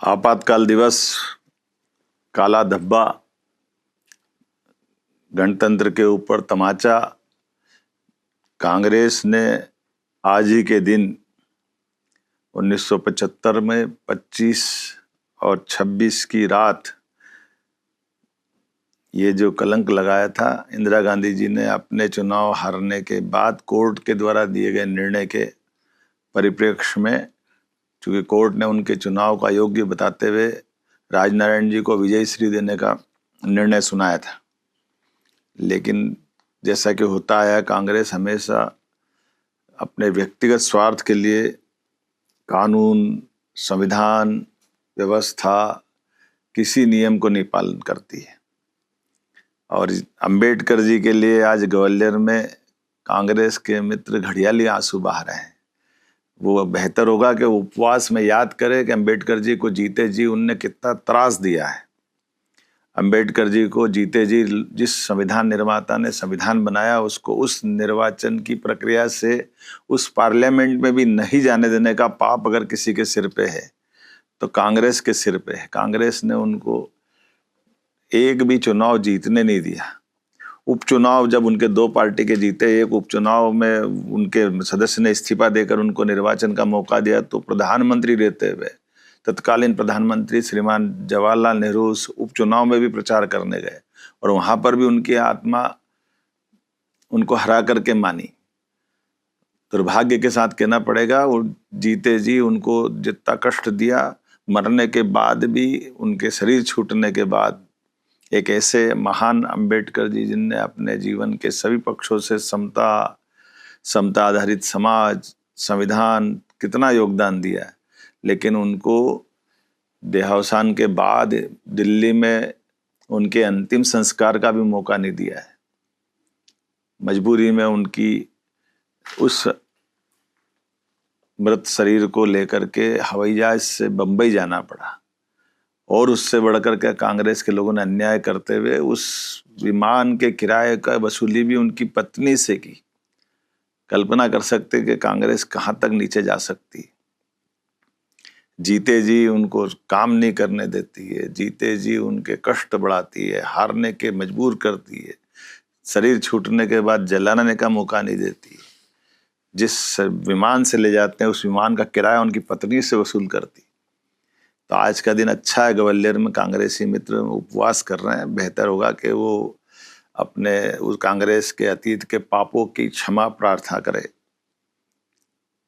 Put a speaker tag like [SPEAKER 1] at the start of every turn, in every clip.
[SPEAKER 1] आपातकाल दिवस, काला धब्बा, गणतंत्र के ऊपर तमाचा। कांग्रेस ने आज ही के दिन 1975 में 25 और 26 की रात ये जो कलंक लगाया था, इंदिरा गांधी जी ने अपने चुनाव हारने के बाद कोर्ट के द्वारा दिए गए निर्णय के परिप्रेक्ष्य में, चूंकि कोर्ट ने उनके चुनाव का योग्य बताते हुए राजनारायण जी को विजय श्री देने का निर्णय सुनाया था। लेकिन जैसा कि होता है, कांग्रेस हमेशा अपने व्यक्तिगत स्वार्थ के लिए कानून, संविधान, व्यवस्था, किसी नियम को नहीं पालन करती है। और अंबेडकर जी के लिए आज ग्वालियर में कांग्रेस के मित्र घड़ियाली आंसू बहा रहे हैं। वो बेहतर होगा कि उपवास में याद करें कि अंबेडकर जी को जीते जी उनने कितना त्रास दिया है। अंबेडकर जी को जीते जी जिस संविधान निर्माता ने संविधान बनाया, उसको उस निर्वाचन की प्रक्रिया से उस पार्लियामेंट में भी नहीं जाने देने का पाप अगर किसी के सिर पे है तो कांग्रेस के सिर पे है। कांग्रेस ने उनको एक भी चुनाव जीतने नहीं दिया। उपचुनाव जब उनके दो पार्टी के जीते, एक उपचुनाव में उनके सदस्य ने इस्तीफा देकर उनको निर्वाचन का मौका दिया, तो प्रधानमंत्री रहते हुए तत्कालीन प्रधानमंत्री श्रीमान जवाहरलाल नेहरू उस उपचुनाव में भी प्रचार करने गए और वहां पर भी उनकी आत्मा उनको हरा करके मानी। दुर्भाग्य के साथ कहना पड़ेगा, वो जीते जी उनको जितना कष्ट दिया, मरने के बाद भी, उनके शरीर छूटने के बाद, एक ऐसे महान अंबेडकर जी जिनने अपने जीवन के सभी पक्षों से समता आधारित समाज, संविधान, कितना योगदान दिया है, लेकिन उनको देहावसान के बाद दिल्ली में उनके अंतिम संस्कार का भी मौका नहीं दिया है। मजबूरी में उनकी उस मृत शरीर को लेकर के हवाई जहाज से बंबई जाना पड़ा और उससे बढ़कर के कांग्रेस के लोगों ने अन्याय करते हुए उस विमान के किराए का वसूली भी उनकी पत्नी से की। कल्पना कर सकते कि कांग्रेस कहां तक नीचे जा सकती। जीते जी उनको काम नहीं करने देती है, जीते जी उनके कष्ट बढ़ाती है, हारने के मजबूर करती है, शरीर छूटने के बाद जलाने का मौका नहीं देती। जिस विमान से ले जाते हैं उस विमान का किराया उनकी पत्नी से वसूल करती। तो आज का दिन अच्छा है, ग्वालियर में कांग्रेसी मित्र उपवास कर रहे हैं। बेहतर होगा कि वो अपने उस कांग्रेस के अतीत के पापों की क्षमा प्रार्थना करें।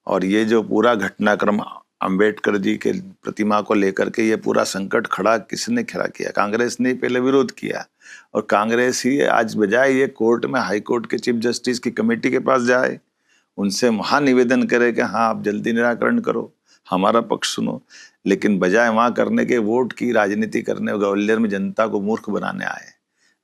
[SPEAKER 1] और ये जो पूरा घटनाक्रम अंबेडकर जी के प्रतिमा को लेकर के ये पूरा संकट खड़ा किसने खड़ा किया? कांग्रेस ने पहले विरोध किया और कांग्रेस ही आज बजाय ये कोर्ट में, हाई कोर्ट के चीफ जस्टिस की कमेटी के पास जाए, उनसे महानिवेदन करे कि हाँ आप जल्दी निराकरण करो, हमारा पक्ष सुनो, लेकिन बजाय वहां करने के वोट की राजनीति करने, ग्वालियर में जनता को मूर्ख बनाने आए।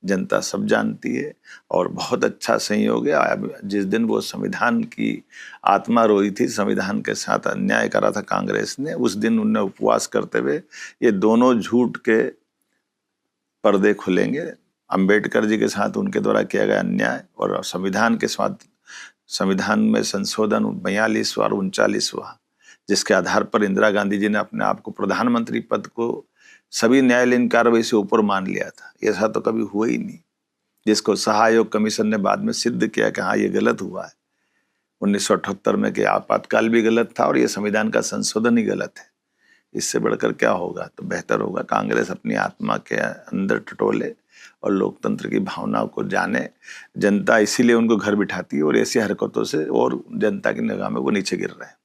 [SPEAKER 1] जनता सब जानती है और बहुत अच्छा संयोग है। जिस दिन वो संविधान की आत्मा रोई थी, संविधान के साथ अन्याय करा था कांग्रेस ने, उस दिन उन्हें उपवास करते हुए ये दोनों झूठ के पर्दे खुलेंगे। अंबेडकर जी के साथ उनके द्वारा किया गया अन्याय और संविधान के साथ, संविधान में संशोधन 42वां और 39वां, जिसके आधार पर इंदिरा गांधी जी ने अपने आप को प्रधानमंत्री पद को सभी न्यायालयीन कार्रवाई से ऊपर मान लिया था। ऐसा तो कभी हुआ ही नहीं, जिसको सहायोग कमीशन ने बाद में सिद्ध किया कि हाँ ये गलत हुआ है 1978 में, कि आपातकाल भी गलत था और ये संविधान का संशोधन ही गलत है। इससे बढ़कर क्या होगा? तो बेहतर होगा कांग्रेस अपनी आत्मा के अंदर टटोले और लोकतंत्र की भावनाओं को जाने। जनता इसीलिए उनको घर बिठाती है और ऐसी हरकतों से और जनता की निगाह में वो नीचे गिर रहे हैं।